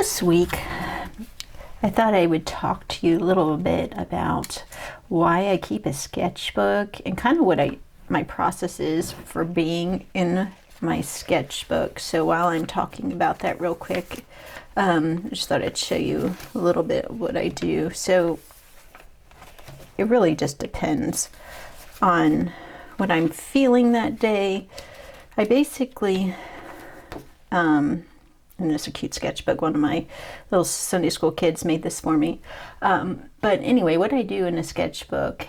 this week, I thought I would talk to you a little bit about why I keep a sketchbook and kind of what my process is for being in my sketchbook. So while I'm talking about that real quick, I just thought I'd show you a little bit of what I do. So it really just depends on what I'm feeling that day. I basically, and this is a cute sketchbook. One of my little Sunday school kids made this for me. But anyway, what I do in a sketchbook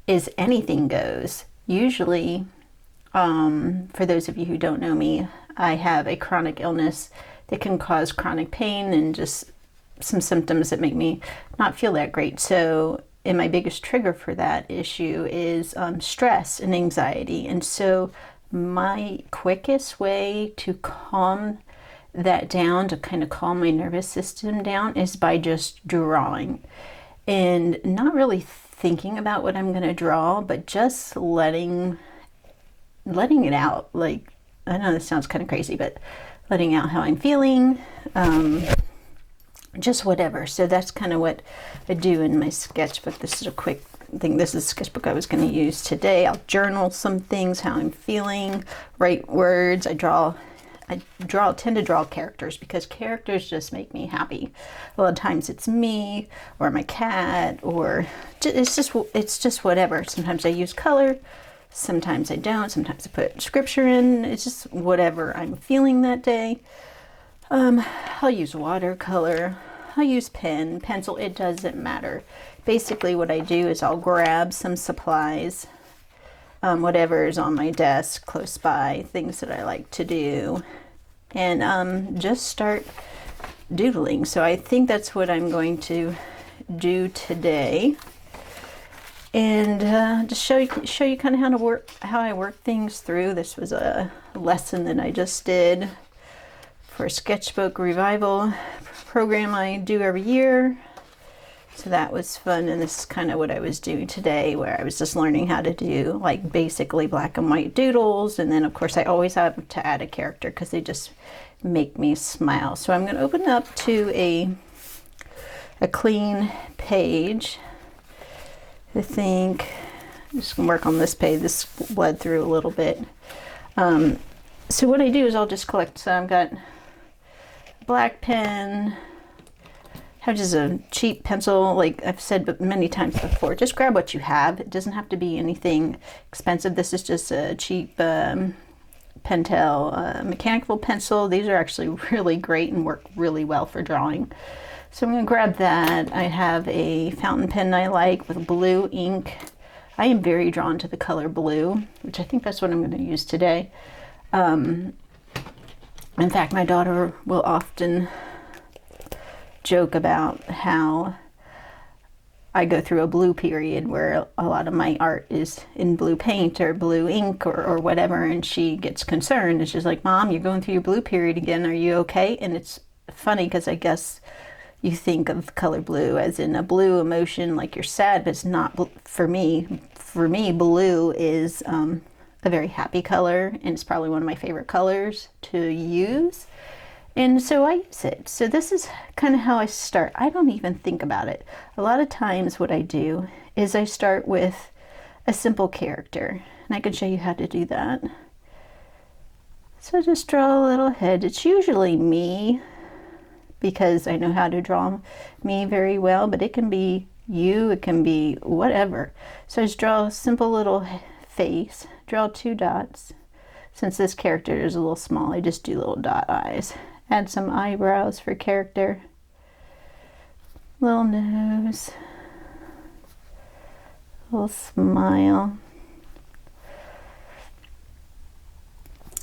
is anything goes. Usually, for those of you who don't know me, I have a chronic illness that can cause chronic pain and just some symptoms that make me not feel that great. And my biggest trigger for that issue is stress and anxiety. And so my quickest way to calm that down, to kind of calm my nervous system down, is by just drawing and not really thinking about what I'm going to draw, but just letting it out. Like, I know this sounds kind of crazy, but letting out how I'm feeling, just whatever. So that's kind of what I do in my sketchbook. This is a quick thing. This is a sketchbook I was going to use today. I'll journal some things, how I'm feeling, write words. I tend to draw characters because characters just make me happy. A lot of times it's me or my cat, or it's just whatever. Sometimes I use color, sometimes I don't. Sometimes I put scripture in. It's just whatever I'm feeling that day. I'll use watercolor, I'll use pen, pencil, it doesn't matter. Basically what I do is I'll grab some supplies, whatever is on my desk close by, things that I like to do, and just start doodling. So I think that's what I'm going to do today, and just show you kind of how I work things through. This was a lesson that I just did for a sketchbook revival program I do every year. So that was fun, and this is kind of what I was doing today, where I was just learning how to do like basically black and white doodles, and then of course I always have to add a character because they just make me smile. So I'm going to open up to a clean page. I think I'm just going to work on this page. This bled through a little bit. So what I do is I'll just collect. So I've got black pen, have just a cheap pencil. Like I've said many times before, just grab what you have. It doesn't have to be anything expensive. This is just a cheap Pentel mechanical pencil. These are actually really great and work really well for drawing. So I'm going to grab that. I have a fountain pen I like with blue ink. I am very drawn to the color blue, which I think that's what I'm going to use today. In fact, my daughter will often joke about how I go through a blue period where a lot of my art is in blue paint or blue ink or whatever, and she gets concerned and she's like, "Mom, you're going through your blue period again. Are you okay?" And it's funny because I guess you think of color blue as in a blue emotion, like you're sad, but it's not. For me, blue is a very happy color, and it's probably one of my favorite colors to use, and so I use it. So this is kind of how I start. I don't even think about it. A lot of times what I do is I start with a simple character, and I can show you how to do that. So just draw a little head. It's usually me because I know how to draw me very well, but it can be you, it can be whatever. So I just draw a simple little face, draw 2 dots. Since this character is a little small, I just do little dot eyes. Add some eyebrows for character, little nose, little smile.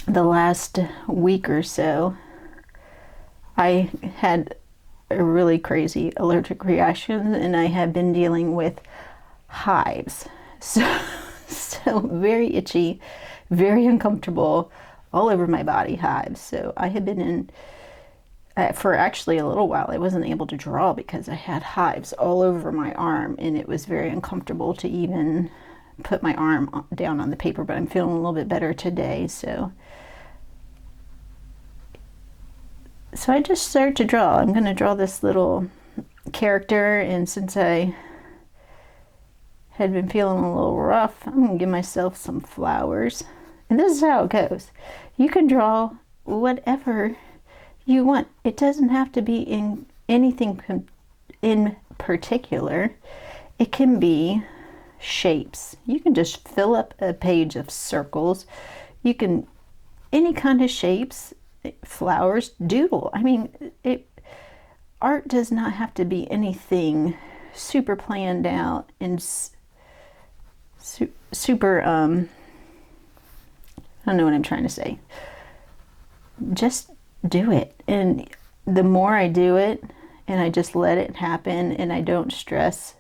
The last week or so, I had a really crazy allergic reaction, and I have been dealing with hives. So very itchy, very uncomfortable, all over my body hives. So I had been in, for actually a little while, I wasn't able to draw because I had hives all over my arm, and it was very uncomfortable to even put my arm down on the paper, but I'm feeling a little bit better today. So So I just started to draw. I'm going to draw this little character, and since I had been feeling a little rough, I'm going to give myself some flowers. And this is how it goes. You can draw whatever you want. It doesn't have to be in anything in particular. It can be shapes. You can just fill up a page of circles. You can, any kind of shapes, flowers, doodle. I mean, art does not have to be anything super planned out and super, I don't know what I'm trying to say. Just do it. And the more I do it and I just let it happen and I don't stress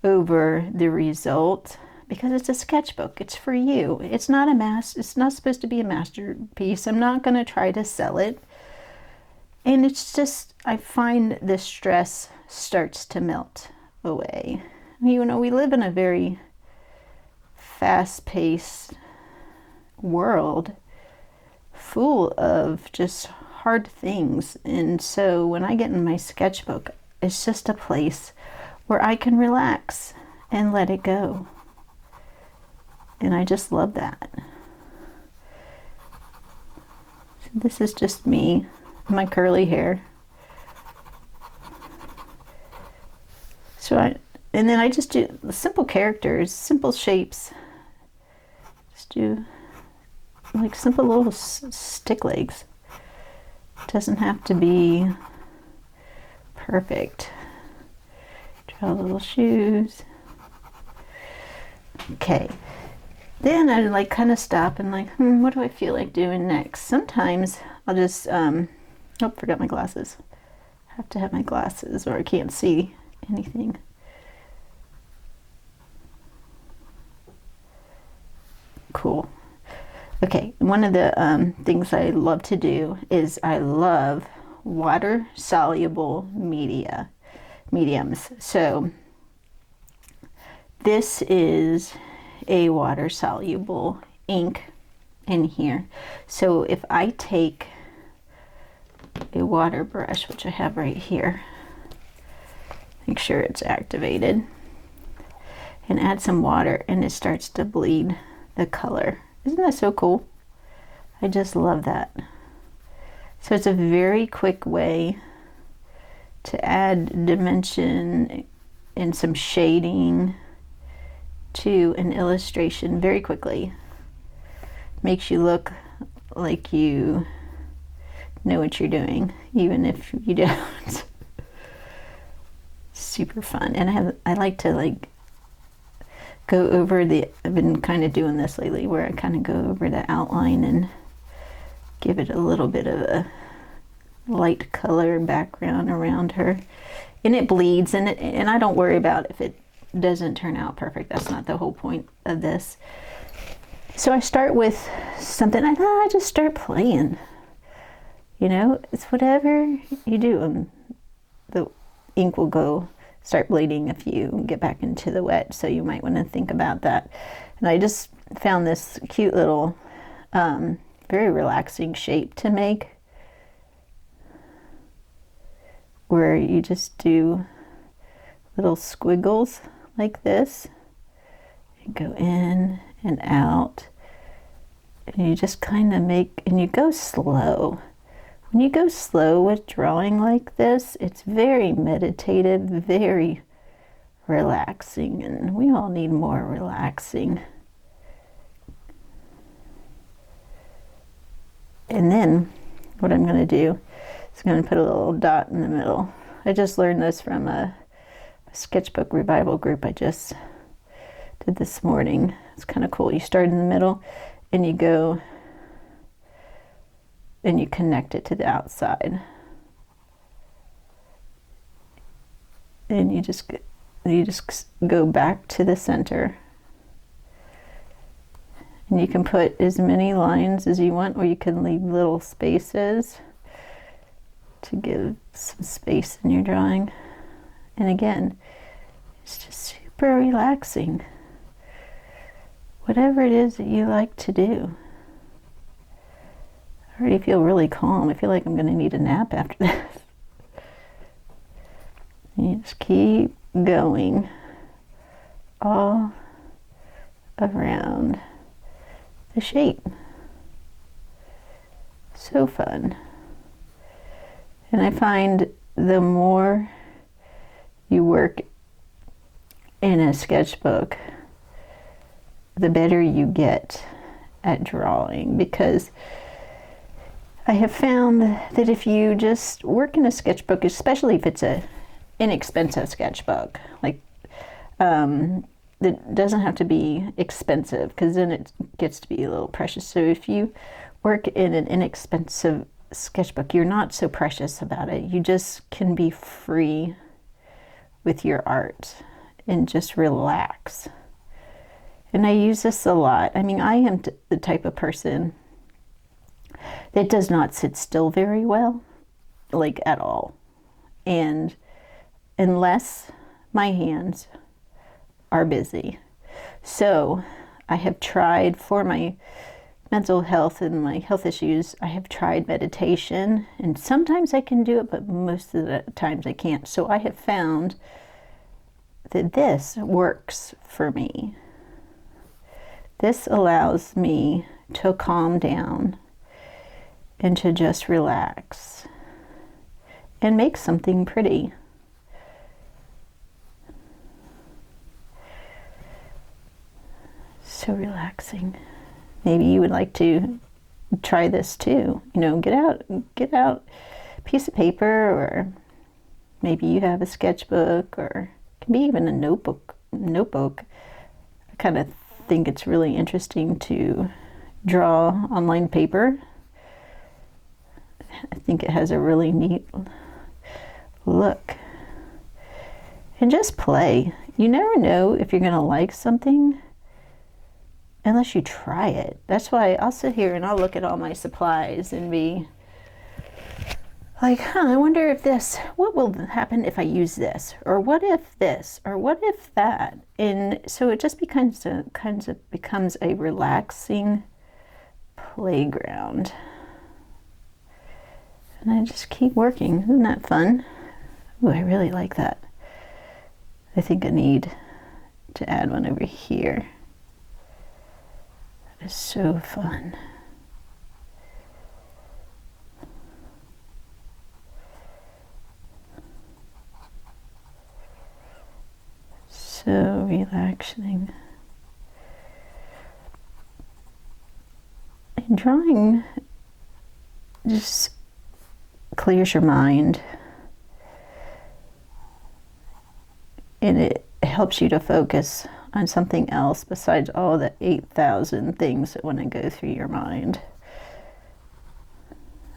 over the result, because it's a sketchbook, it's for you. It's not it's not supposed to be a masterpiece. I'm not going to try to sell it. And it's just, I find the stress starts to melt away. You know, we live in a very fast-paced world full of just hard things. And so when I get in my sketchbook, it's just a place where I can relax and let it go. And I just love that. So this is just me, my curly hair. And then I just do simple characters, simple shapes. Just do like simple little stick legs. It doesn't have to be perfect. Draw little shoes. Okay. Then I like kind of stop and like, what do I feel like doing next? Sometimes I'll just, oh, forgot my glasses. I have to have my glasses or I can't see anything. Cool. Okay, one of the things I love to do is I love water-soluble mediums. So this is a water-soluble ink in here. So if I take a water brush, which I have right here, make sure it's activated, and add some water, and it starts to bleed the color. Isn't that so cool? I just love that. So it's a very quick way to add dimension and some shading to an illustration very quickly. Makes you look like you know what you're doing, even if you don't. Super fun. And I like to like go over I've been kind of doing this lately where I kind of go over the outline and give it a little bit of a light color background around her. And it bleeds, and I don't worry about if it doesn't turn out perfect. That's not the whole point of this. So I start with something, I just start playing. You know, it's whatever you do, and the ink will start bleeding if you get back into the wet, so you might want to think about that. And I just found this cute little, very relaxing shape to make, where you just do little squiggles like this, and go in and out, and you just kind of make, and you go slow. When you go slow with drawing like this, it's very meditative, very relaxing, and we all need more relaxing. And then what I'm going to do is I'm going to put a little dot in the middle. I just learned this from a sketchbook revival group I just did this morning. It's kind of cool. You start in the middle and you go and you connect it to the outside. And you just go back to the center. And you can put as many lines as you want, or you can leave little spaces to give some space in your drawing. And again, it's just super relaxing. Whatever it is that you like to do. I already feel really calm. I feel like I'm going to need a nap after this. You just keep going all around the shape. So fun. And I find the more you work in a sketchbook, the better you get at drawing, because I have found that if you just work in a sketchbook, especially if it's a inexpensive sketchbook, like it doesn't have to be expensive, because then it gets to be a little precious. So if you work in an inexpensive sketchbook, you're not so precious about it. You just can be free with your art and just relax. And I use this a lot. I mean, I am the type of person that does not sit still very well, like at all. And unless my hands are busy. So I have tried, for my mental health and my health issues, I have tried meditation, and sometimes I can do it, but most of the times I can't. So I have found that this works for me. This allows me to calm down and to just relax and make something pretty. So relaxing. Maybe you would like to try this too. You know, get out a piece of paper, or maybe you have a sketchbook, or it can be even a notebook. I kind of think it's really interesting to draw on lined paper. I think it has a really neat look. And just play. You never know if you're going to like something unless you try it. That's why I'll sit here and I'll look at all my supplies and be like, I wonder if what will happen if I use this? Or what if this? Or what if that? And so it just becomes a relaxing playground. And I just keep working. Isn't that fun? Ooh, I really like that. I think I need to add one over here. That is so fun. So relaxing. And drawing just clears your mind, and it helps you to focus on something else besides all the 8,000 things that want to go through your mind.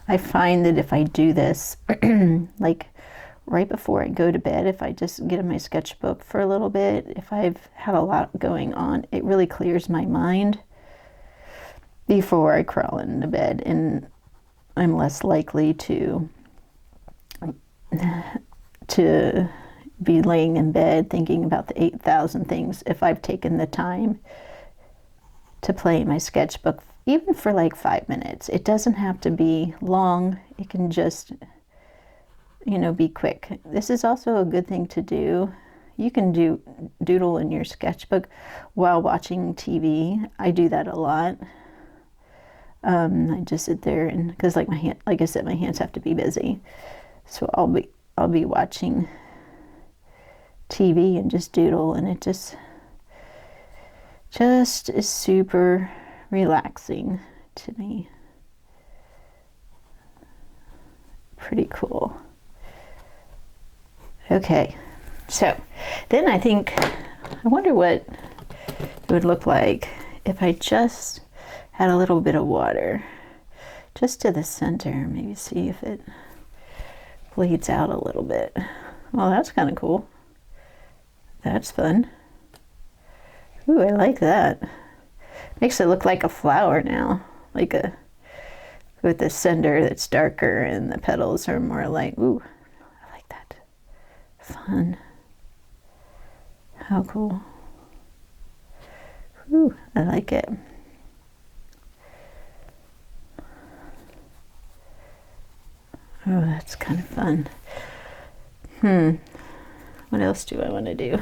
I find that if I do this, like right before I go to bed, if I just get in my sketchbook for a little bit, if I've had a lot going on, it really clears my mind before I crawl into bed, and I'm less likely to be laying in bed thinking about the 8,000 things if I've taken the time to play my sketchbook, even for like 5 minutes. It doesn't have to be long. It can just, be quick. This is also a good thing to do. You can doodle in your sketchbook while watching TV. I do that a lot. I just sit there, and because like I said, my hands have to be busy, so I'll be watching TV and just doodle, and it just is super relaxing to me. Pretty cool. Okay, so then I wonder what it would look like if I just had a little bit of water just to the center. Maybe see if it bleeds out a little bit. Well, that's kind of cool. That's fun. Ooh, I like that. Makes it look like a flower now, with the center that's darker and the petals are more like, ooh, I like that. Fun. How cool. Ooh, I like it. Oh, that's kind of fun. What else do I want to do?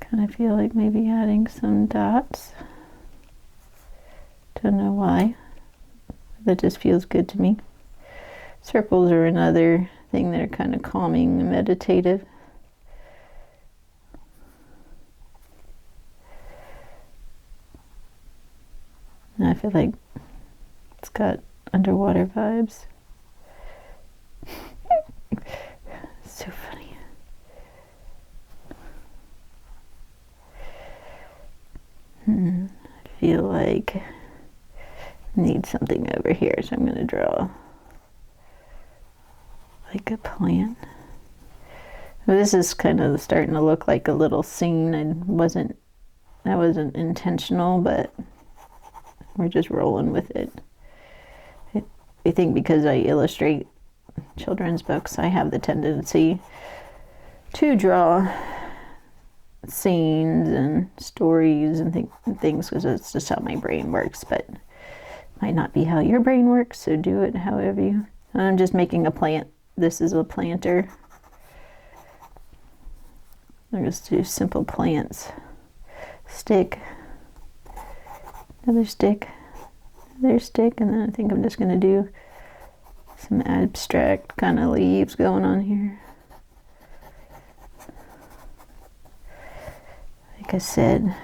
Kind of feel like maybe adding some dots. Don't know why. That just feels good to me. Circles are another thing that are kind of calming and meditative. And I feel like it's got underwater vibes. So funny. I feel like I need something over here, so I'm going to draw like a plant. Well, this is kind of starting to look like a little scene. That wasn't intentional, but we're just rolling with it. I think because I illustrate children's books, I have the tendency to draw scenes and stories and things because it's just how my brain works, but it might not be how your brain works, so do it however you. I'm just making a plant. This is a planter. I'll just do simple plants. Stick, another stick, another stick, and then I think I'm just going to do some abstract kind of leaves going on here. Like I said,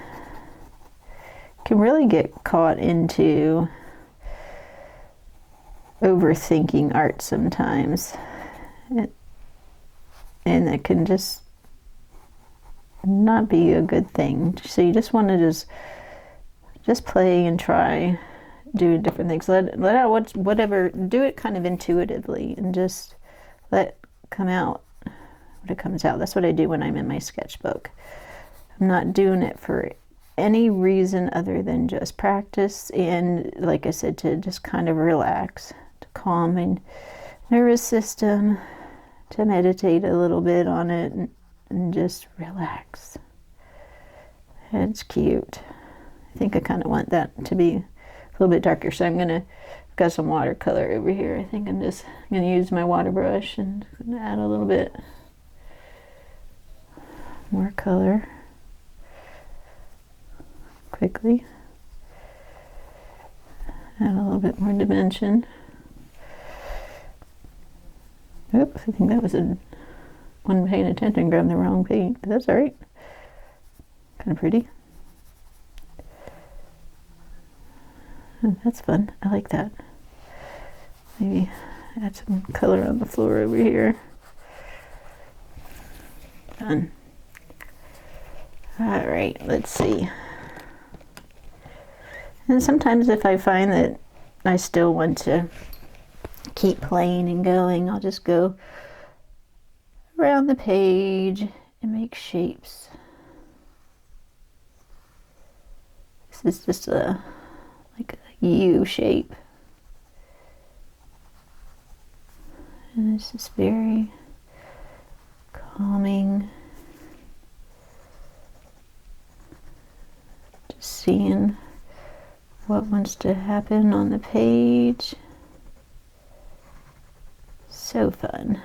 can really get caught into overthinking art sometimes, and it can just not be a good thing. So you just want to just play and try doing different things. Let out whatever. Do it kind of intuitively and just let come out what it comes out. That's what I do when I'm in my sketchbook. I'm not doing it for any reason other than just practice and, like I said, to just kind of relax, to calm my nervous system, to meditate a little bit on it and just relax. It's cute. I think I kind of want that to be a little bit darker, so got some watercolor over here. I think I'm just going to use my water brush and add a little bit more color quickly. Add a little bit more dimension. Oops, I think that was one paying attention, grabbed the wrong paint, but that's all right. Kind of pretty. That's fun. I like that. Maybe add some color on the floor over here. Done. All right, let's see. And sometimes if I find that I still want to keep playing and going, I'll just go around the page and make shapes. This is just like a U shape. And it's just very calming. Just seeing what wants to happen on the page. So fun.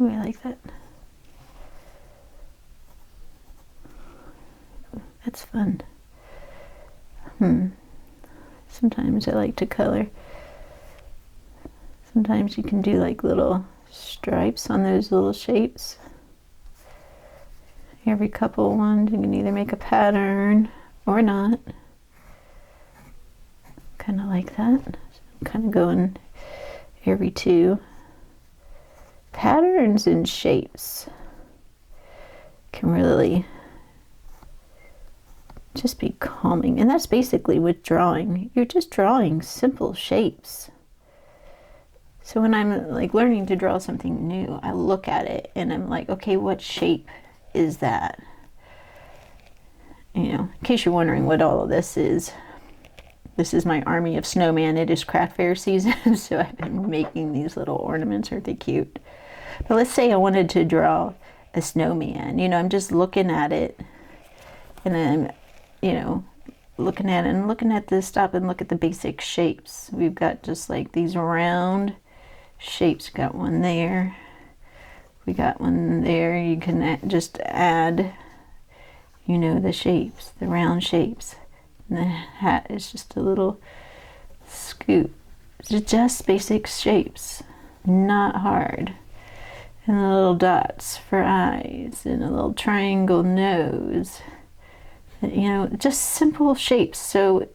Ooh, I like that. That's fun. Sometimes I like to color. Sometimes you can do like little stripes on those little shapes. Every couple ones, you can either make a pattern or not. Kind of like that. Kind of going every two. Patterns and shapes can really just be calming, and that's basically with drawing. You're just drawing simple shapes. So when I'm like learning to draw something new, I look at it and I'm like, okay, what shape is that? You know, in case you're wondering what all of this is, This is my army of snowman. It is craft fair season, so I've been making these little ornaments. Aren't they cute? But let's say I wanted to draw a snowman. You know, I'm just looking at it, and then, you know, looking at it and looking at this, stop and look at the basic shapes. We've got just like these round shapes. Got one there. We got one there. You can just add, you know, the shapes, the round shapes. And the hat is just a little scoop. It's just basic shapes, not hard. And the little dots for eyes, and a little triangle nose. You know, just simple shapes. So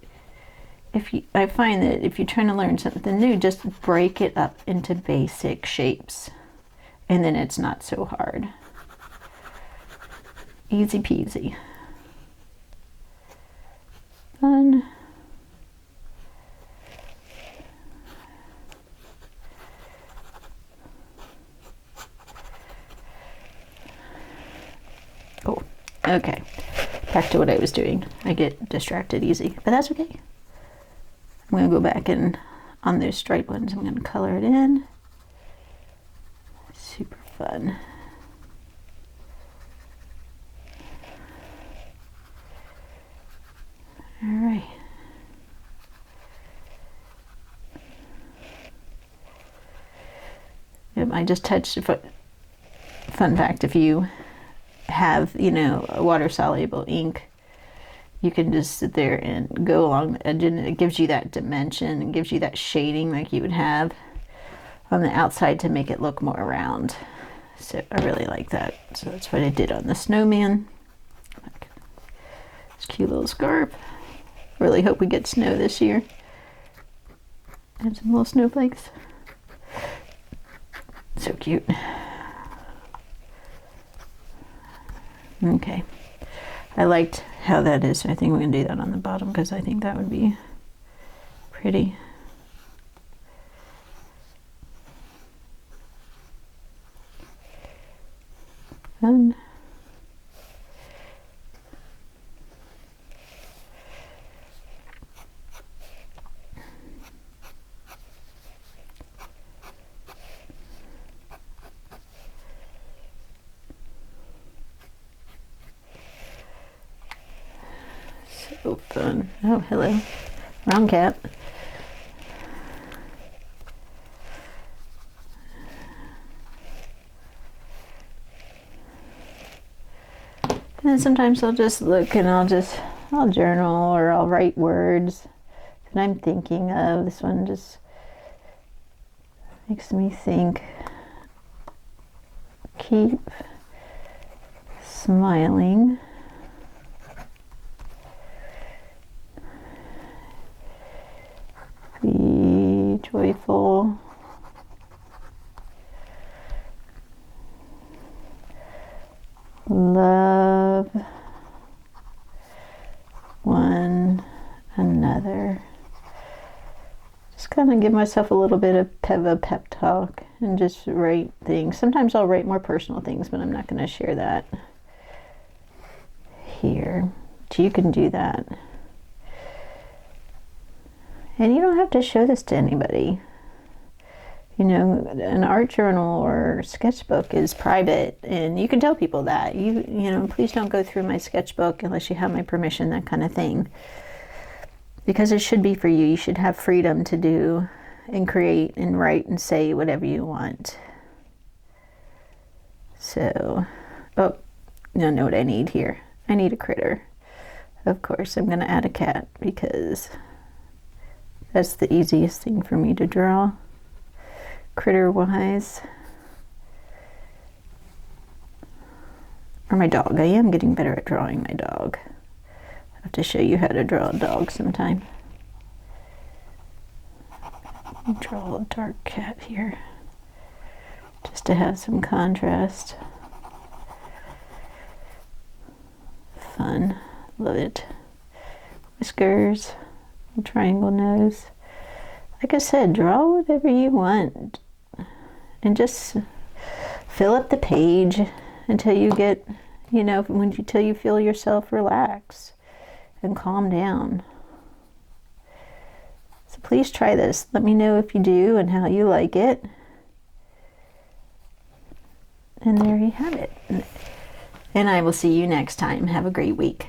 I find that if you're trying to learn something new, just break it up into basic shapes, and then it's not so hard. Easy peasy. Fun. Oh, okay. Back to what I was doing. I get distracted easy, but that's okay. I'm going to go back and on those striped ones, I'm going to color it in. Super fun. All right. Yep, I just touched a foot. Fun fact, if you have, you know, a water soluble ink, you can just sit there and go along the edge, and it gives you that dimension and gives you that shading like you would have on the outside to make it look more round. So I really like that. So that's what I did on the snowman. This cute little scarf. Really hope we get snow this year. And some little snowflakes. So cute. Okay. I liked how that is, so I think we're going to do that on the bottom because I think that would be pretty. Fun. So fun. Oh, hello. Wrong cat. And then sometimes I'll just look and I'll journal, or I'll write words that I'm thinking of. This one just makes me think. Keep smiling. Be joyful. Love one another. Just kind of give myself a little bit of a pep talk and just write things. Sometimes I'll write more personal things, but I'm not going to share that here. So you can do that. And you don't have to show this to anybody. You know, an art journal or sketchbook is private, and you can tell people that. You know, please don't go through my sketchbook unless you have my permission, that kind of thing. Because it should be for you. You should have freedom to do and create and write and say whatever you want. So, oh, you don't know what I need here. I need a critter. Of course, I'm going to add a cat because that's the easiest thing for me to draw. Critter wise. Or my dog. I am getting better at drawing my dog. I have to show you how to draw a dog sometime. Draw a dark cat here, just to have some contrast. Fun. Love it. Whiskers. Triangle nose. Like I said, draw whatever you want. And just fill up the page until you get, you know, until you feel yourself relax and calm down. So please try this. Let me know if you do and how you like it. And there you have it. And I will see you next time. Have a great week.